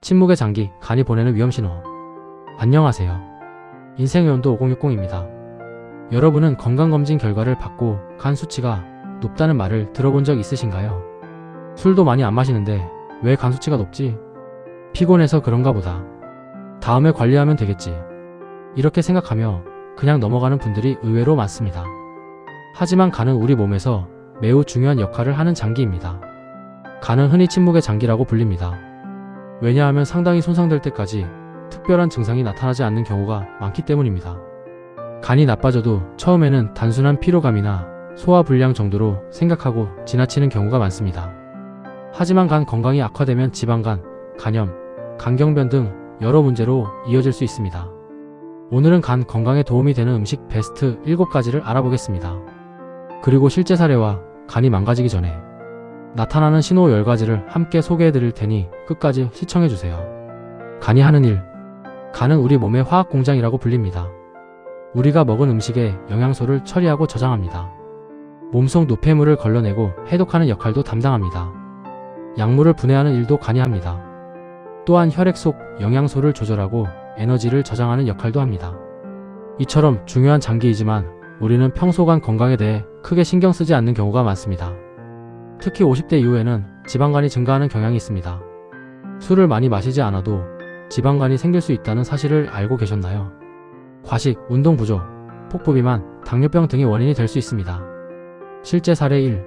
침묵의 장기, 간이 보내는 위험신호. 안녕하세요. 인생의원도 5060입니다. 여러분은 건강검진 결과를 받고 간 수치가 높다는 말을 들어본 적 있으신가요? 술도 많이 안 마시는데 왜 간 수치가 높지? 피곤해서 그런가 보다. 다음에 관리하면 되겠지. 이렇게 생각하며 그냥 넘어가는 분들이 의외로 많습니다. 하지만 간은 우리 몸에서 매우 중요한 역할을 하는 장기입니다. 간은 흔히 침묵의 장기라고 불립니다. 왜냐하면 상당히 손상될 때까지 특별한 증상이 나타나지 않는 경우가 많기 때문입니다. 간이 나빠져도 처음에는 단순한 피로감이나 소화불량 정도로 생각하고 지나치는 경우가 많습니다. 하지만 간 건강이 악화되면 지방간, 간염, 간경변 등 여러 문제로 이어질 수 있습니다. 오늘은 간 건강에 도움이 되는 음식 베스트 7가지를 알아보겠습니다. 그리고 실제 사례와 간이 망가지기 전에 나타나는 신호 10가지를 함께 소개해 드릴 테니 끝까지 시청해 주세요. 간이 하는 일. 간은 우리 몸의 화학 공장이라고 불립니다. 우리가 먹은 음식에 영양소를 처리하고 저장합니다. 몸속 노폐물을 걸러내고 해독하는 역할도 담당합니다. 약물을 분해하는 일도 간이 합니다. 또한 혈액 속 영양소를 조절하고 에너지를 저장하는 역할도 합니다. 이처럼 중요한 장기이지만 우리는 평소 간 건강에 대해 크게 신경 쓰지 않는 경우가 많습니다. 특히 50대 이후에는 지방간이 증가하는 경향이 있습니다. 술을 많이 마시지 않아도 지방간이 생길 수 있다는 사실을 알고 계셨나요? 과식, 운동 부족, 폭포비만, 당뇨병 등이 원인이 될 수 있습니다. 실제 사례 1.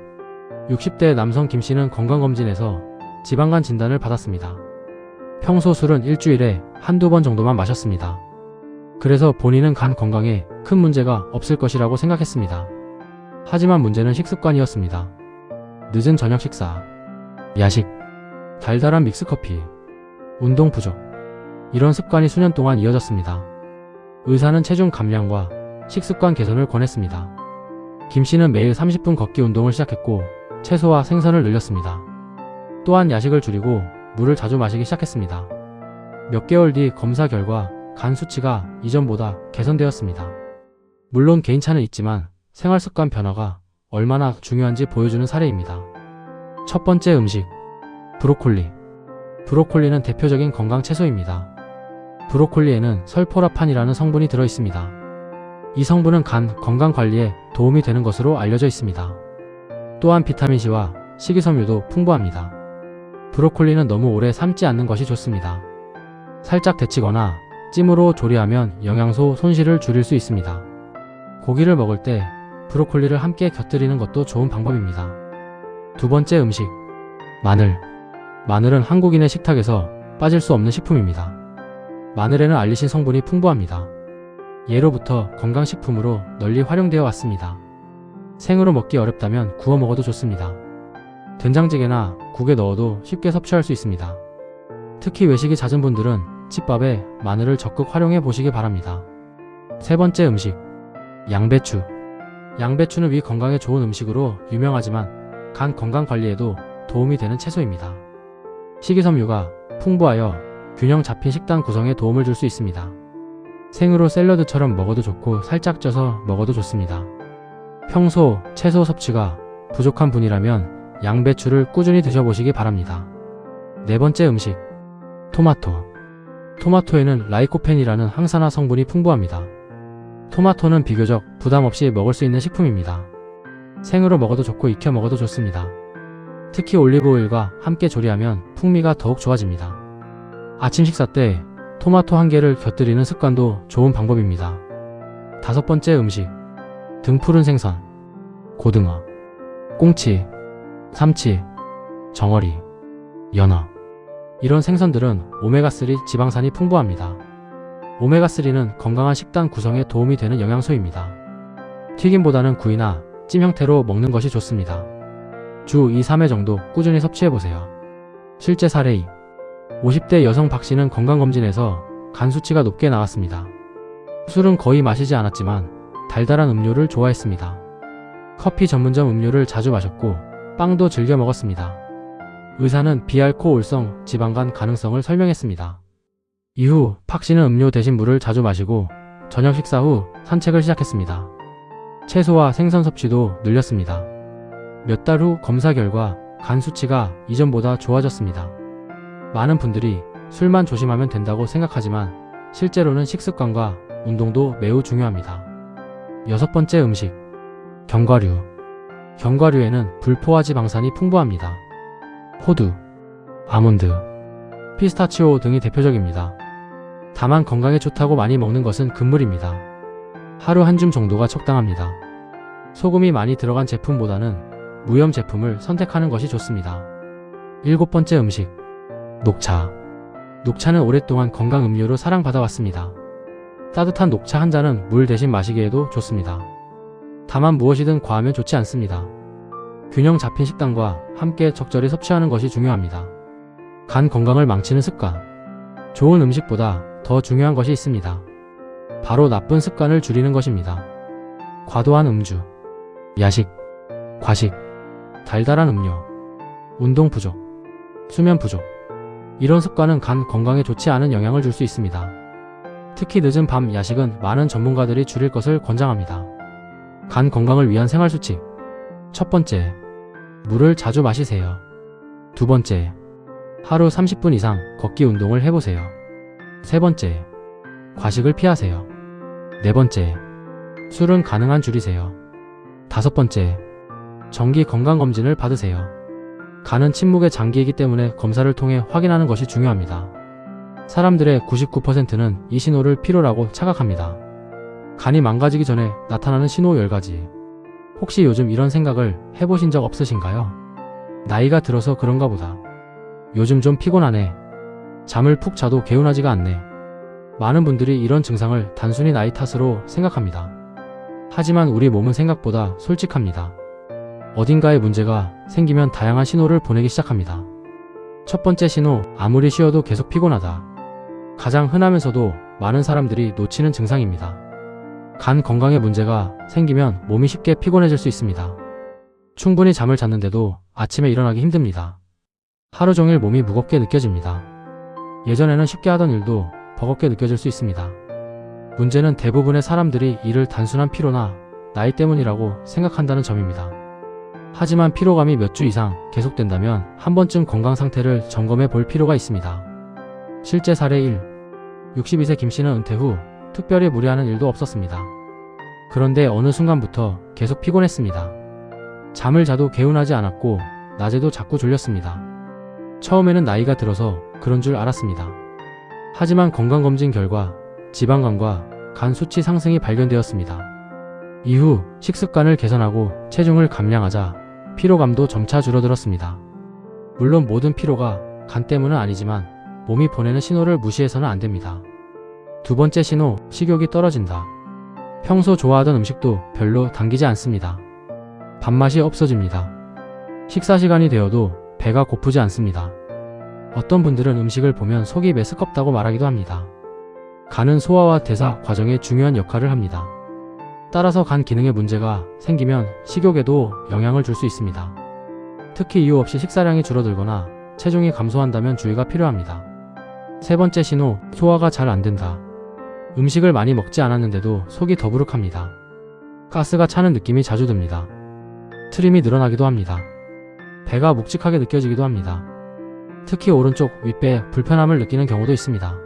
60대 남성 김씨는 건강검진에서 지방간 진단을 받았습니다. 평소 술은 일주일에 한두 번 정도만 마셨습니다. 그래서 본인은 간 건강에 큰 문제가 없을 것이라고 생각했습니다. 하지만 문제는 식습관이었습니다. 늦은 저녁 식사, 야식, 달달한 믹스커피, 운동 부족. 이런 습관이 수년 동안 이어졌습니다. 의사는 체중 감량과 식습관 개선을 권했습니다. 김 씨는 매일 30분 걷기 운동을 시작했고 채소와 생선을 늘렸습니다. 또한 야식을 줄이고 물을 자주 마시기 시작했습니다. 몇 개월 뒤 검사 결과 간 수치가 이전보다 개선되었습니다. 물론 개인차는 있지만 생활습관 변화가 얼마나 중요한지 보여주는 사례입니다. 첫 번째 음식, 브로콜리. 브로콜리는 대표적인 건강 채소입니다. 브로콜리에는 설포라판이라는 성분이 들어있습니다. 이 성분은 간 건강 관리에 도움이 되는 것으로 알려져 있습니다. 또한 비타민C와 식이섬유도 풍부합니다. 브로콜리는 너무 오래 삶지 않는 것이 좋습니다. 살짝 데치거나 찜으로 조리하면 영양소 손실을 줄일 수 있습니다. 고기를 먹을 때 브로콜리를 함께 곁들이는 것도 좋은 방법입니다. 두 번째 음식, 마늘. 마늘은 한국인의 식탁에서 빠질 수 없는 식품입니다. 마늘에는 알리신 성분이 풍부합니다. 예로부터 건강식품으로 널리 활용되어 왔습니다. 생으로 먹기 어렵다면 구워 먹어도 좋습니다. 된장찌개나 국에 넣어도 쉽게 섭취할 수 있습니다. 특히 외식이 잦은 분들은 집밥에 마늘을 적극 활용해 보시기 바랍니다. 세 번째 음식, 양배추. 양배추는 위 건강에 좋은 음식으로 유명하지만 간 건강 관리에도 도움이 되는 채소입니다. 식이섬유가 풍부하여 균형 잡힌 식단 구성에 도움을 줄 수 있습니다. 생으로 샐러드처럼 먹어도 좋고 살짝 쪄서 먹어도 좋습니다. 평소 채소 섭취가 부족한 분이라면 양배추를 꾸준히 드셔보시기 바랍니다. 네 번째 음식, 토마토. 토마토에는 라이코펜이라는 항산화 성분이 풍부합니다. 토마토는 비교적 부담 없이 먹을 수 있는 식품입니다. 생으로 먹어도 좋고 익혀 먹어도 좋습니다. 특히 올리브오일과 함께 조리하면 풍미가 더욱 좋아집니다. 아침 식사 때 토마토 한 개를 곁들이는 습관도 좋은 방법입니다. 다섯 번째 음식, 등푸른 생선. 고등어, 꽁치, 삼치, 정어리, 연어. 이런 생선들은 오메가3 지방산이 풍부합니다. 오메가3는 건강한 식단 구성에 도움이 되는 영양소입니다. 튀김보다는 구이나 찜 형태로 먹는 것이 좋습니다. 주 2-3회 정도 꾸준히 섭취해보세요. 실제 사례 2. 50대 여성 박씨는 건강검진에서 간 수치가 높게 나왔습니다. 술은 거의 마시지 않았지만 달달한 음료를 좋아했습니다. 커피 전문점 음료를 자주 마셨고 빵도 즐겨 먹었습니다. 의사는 비알코올성 지방간 가능성을 설명했습니다. 이후 박 씨는 음료 대신 물을 자주 마시고 저녁 식사 후 산책을 시작했습니다. 채소와 생선 섭취도 늘렸습니다. 몇 달 후 검사 결과 간 수치가 이전보다 좋아졌습니다. 많은 분들이 술만 조심하면 된다고 생각하지만 실제로는 식습관과 운동도 매우 중요합니다. 6번째 음식. 견과류. 견과류에는 불포화 지방산이 풍부합니다. 호두, 아몬드, 피스타치오 등이 대표적입니다. 다만 건강에 좋다고 많이 먹는 것은 금물입니다. 하루 한 줌 정도가 적당합니다. 소금이 많이 들어간 제품보다는 무염 제품을 선택하는 것이 좋습니다. 7번째 음식. 녹차. 녹차는 오랫동안 건강 음료로 사랑받아왔습니다. 따뜻한 녹차 한 잔은 물 대신 마시기에도 좋습니다. 다만 무엇이든 과하면 좋지 않습니다. 균형 잡힌 식단과 함께 적절히 섭취하는 것이 중요합니다. 간 건강을 망치는 습관. 좋은 음식보다 더 중요한 것이 있습니다. 바로 나쁜 습관을 줄이는 것입니다. 과도한 음주, 야식, 과식, 달달한 음료, 운동 부족, 수면 부족. 이런 습관은 간 건강에 좋지 않은 영향을 줄 수 있습니다. 특히 늦은 밤 야식은 많은 전문가들이 줄일 것을 권장합니다. 간 건강을 위한 생활 수칙. 첫 번째, 물을 자주 마시세요. 두 번째, 하루 30분 이상 걷기 운동을 해보세요. 세 번째, 과식을 피하세요. 네 번째, 술은 가능한 줄이세요. 다섯 번째, 정기 건강검진을 받으세요. 간은 침묵의 장기이기 때문에 검사를 통해 확인하는 것이 중요합니다. 사람들의 99%는 이 신호를 필요라고 착각합니다. 간이 망가지기 전에 나타나는 신호 10가지. 혹시 요즘 이런 생각을 해보신 적 없으신가요? 나이가 들어서 그런가 보다. 요즘 좀 피곤하네. 잠을 푹 자도 개운하지가 않네. 많은 분들이 이런 증상을 단순히 나이 탓으로 생각합니다. 하지만 우리 몸은 생각보다 솔직합니다. 어딘가에 문제가 생기면 다양한 신호를 보내기 시작합니다. 첫 번째 신호, 아무리 쉬어도 계속 피곤하다. 가장 흔하면서도 많은 사람들이 놓치는 증상입니다. 간 건강에 문제가 생기면 몸이 쉽게 피곤해질 수 있습니다. 충분히 잠을 잤는데도 아침에 일어나기 힘듭니다. 하루 종일 몸이 무겁게 느껴집니다. 예전에는 쉽게 하던 일도 버겁게 느껴질 수 있습니다. 문제는 대부분의 사람들이 이를 단순한 피로나 나이 때문이라고 생각한다는 점입니다. 하지만 피로감이 몇 주 이상 계속된다면 한 번쯤 건강 상태를 점검해 볼 필요가 있습니다. 실제 사례 1. 62세 김 씨는 은퇴 후 특별히 무리하는 일도 없었습니다. 그런데 어느 순간부터 계속 피곤했습니다. 잠을 자도 개운하지 않았고 낮에도 자꾸 졸렸습니다. 처음에는 나이가 들어서 그런 줄 알았습니다. 하지만 건강검진 결과 지방간과 간 수치 상승이 발견되었습니다. 이후 식습관을 개선하고 체중을 감량하자 피로감도 점차 줄어들었습니다. 물론 모든 피로가 간 때문은 아니지만 몸이 보내는 신호를 무시해서는 안 됩니다. 두 번째 신호, 식욕이 떨어진다. 평소 좋아하던 음식도 별로 당기지 않습니다. 밥맛이 없어집니다. 식사 시간이 되어도 배가 고프지 않습니다. 어떤 분들은 음식을 보면 속이 메스껍다고 말하기도 합니다. 간은 소화와 대사 과정에 중요한 역할을 합니다. 따라서 간 기능에 문제가 생기면 식욕에도 영향을 줄 수 있습니다. 특히 이유 없이 식사량이 줄어들거나 체중이 감소한다면 주의가 필요합니다. 세 번째 신호, 소화가 잘 안 된다. 음식을 많이 먹지 않았는데도 속이 더부룩합니다. 가스가 차는 느낌이 자주 듭니다. 트림이 늘어나기도 합니다. 배가 묵직하게 느껴지기도 합니다. 특히 오른쪽 윗배에 불편함을 느끼는 경우도 있습니다.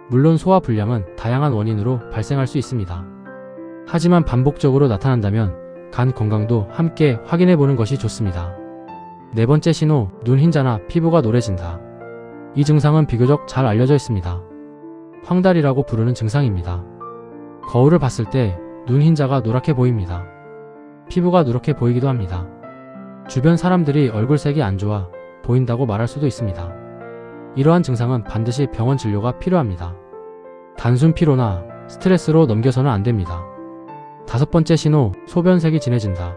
물론 소화 불량은 다양한 원인으로 발생할 수 있습니다. 하지만 반복적으로 나타난다면 간 건강도 함께 확인해 보는 것이 좋습니다. 네 번째 신호, 눈 흰자나 피부가 노래진다. 이 증상은 비교적 잘 알려져 있습니다. 황달이라고 부르는 증상입니다. 거울을 봤을 때 눈 흰자가 노랗게 보입니다. 피부가 누렇게 보이기도 합니다. 주변 사람들이 얼굴색이 안 좋아 보인다고 말할 수도 있습니다. 이러한 증상은 반드시 병원 진료가 필요합니다. 단순 피로나 스트레스로 넘겨서는 안 됩니다. 다섯 번째 신호, 소변색이 진해진다.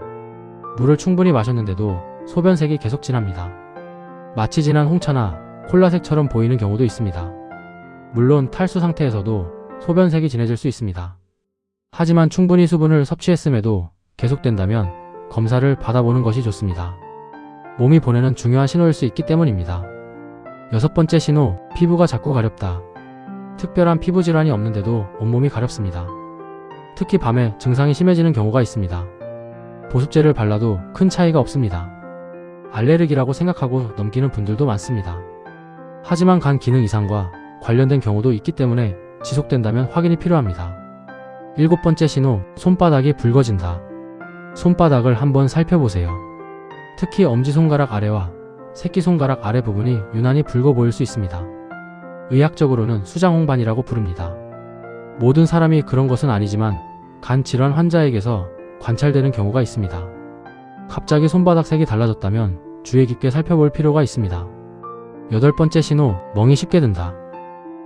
물을 충분히 마셨는데도 소변색이 계속 진합니다. 마치 진한 홍차나 콜라색처럼 보이는 경우도 있습니다. 물론 탈수 상태에서도 소변색이 진해질 수 있습니다. 하지만 충분히 수분을 섭취했음에도 계속된다면 검사를 받아보는 것이 좋습니다. 몸이 보내는 중요한 신호일 수 있기 때문입니다. 여섯 번째 신호, 피부가 자꾸 가렵다. 특별한 피부 질환이 없는데도 온몸이 가렵습니다. 특히 밤에 증상이 심해지는 경우가 있습니다. 보습제를 발라도 큰 차이가 없습니다. 알레르기라고 생각하고 넘기는 분들도 많습니다. 하지만 간 기능 이상과 관련된 경우도 있기 때문에 지속된다면 확인이 필요합니다. 7번째 신호, 손바닥이 붉어진다. 손바닥을 한번 살펴보세요. 특히 엄지손가락 아래와 새끼손가락 아래 부분이 유난히 붉어 보일 수 있습니다. 의학적으로는 수장홍반이라고 부릅니다. 모든 사람이 그런 것은 아니지만 간 질환 환자에게서 관찰되는 경우가 있습니다. 갑자기 손바닥 색이 달라졌다면 주의 깊게 살펴볼 필요가 있습니다. 8번째 신호, 멍이 쉽게 든다.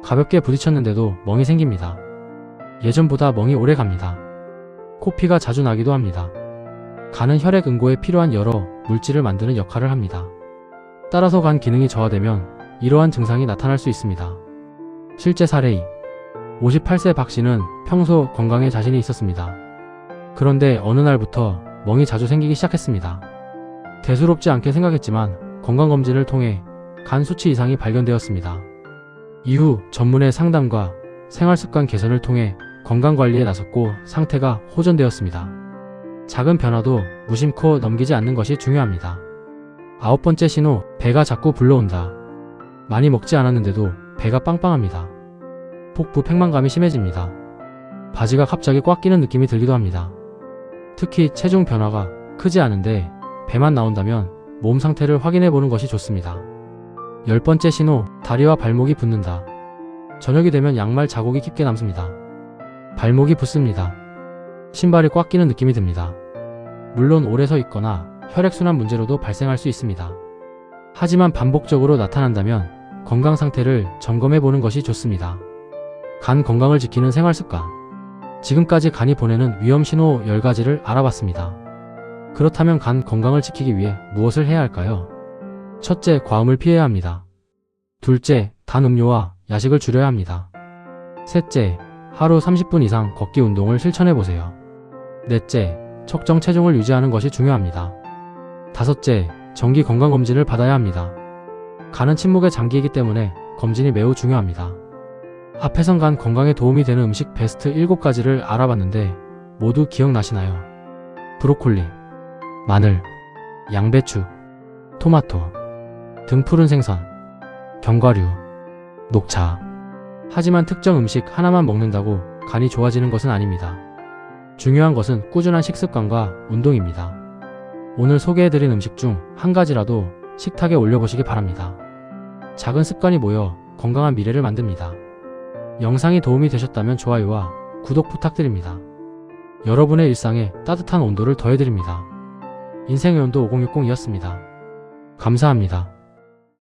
가볍게 부딪혔는데도 멍이 생깁니다. 예전보다 멍이 오래 갑니다. 코피가 자주 나기도 합니다. 간은 혈액 응고에 필요한 여러 물질을 만드는 역할을 합니다. 따라서 간 기능이 저하되면 이러한 증상이 나타날 수 있습니다. 실제 사례 58세 박 씨는 평소 건강에 자신이 있었습니다. 그런데 어느 날부터 멍이 자주 생기기 시작했습니다. 대수롭지 않게 생각했지만 건강검진을 통해 간 수치 이상이 발견되었습니다. 이후 전문의 상담과 생활습관 개선을 통해 건강관리에 나섰고 상태가 호전되었습니다. 작은 변화도 무심코 넘기지 않는 것이 중요합니다. 9번째 신호, 배가 자꾸 불러온다. 많이 먹지 않았는데도 배가 빵빵합니다. 복부 팽만감이 심해집니다. 바지가 갑자기 꽉 끼는 느낌이 들기도 합니다. 특히 체중 변화가 크지 않은데 배만 나온다면 몸 상태를 확인해 보는 것이 좋습니다. 10번째 신호, 다리와 발목이 붓는다. 저녁이 되면 양말 자국이 깊게 남습니다. 발목이 붓습니다. 신발이 꽉 끼는 느낌이 듭니다. 물론 오래 서 있거나 혈액순환 문제로도 발생할 수 있습니다. 하지만 반복적으로 나타난다면 건강 상태를 점검해 보는 것이 좋습니다. 간 건강을 지키는 생활습관. 지금까지 간이 보내는 위험신호 10가지를 알아봤습니다. 그렇다면 간 건강을 지키기 위해 무엇을 해야 할까요? 첫째, 과음을 피해야 합니다. 둘째, 단 음료와 야식을 줄여야 합니다. 셋째, 하루 30분 이상 걷기 운동을 실천해보세요. 넷째, 적정 체중을 유지하는 것이 중요합니다. 다섯째, 정기 건강검진을 받아야 합니다. 간은 침묵의 장기이기 때문에 검진이 매우 중요합니다. 앞에선 간 건강에 도움이 되는 음식 베스트 7가지를 알아봤는데 모두 기억나시나요? 브로콜리, 마늘, 양배추, 토마토, 등 푸른 생선, 견과류, 녹차. 하지만 특정 음식 하나만 먹는다고 간이 좋아지는 것은 아닙니다. 중요한 것은 꾸준한 식습관과 운동입니다. 오늘 소개해드린 음식 중 한 가지라도 식탁에 올려보시기 바랍니다. 작은 습관이 모여 건강한 미래를 만듭니다. 영상이 도움이 되셨다면 좋아요와 구독 부탁드립니다. 여러분의 일상에 따뜻한 온도를 더해드립니다. 인생의 온도 5060이었습니다. 감사합니다.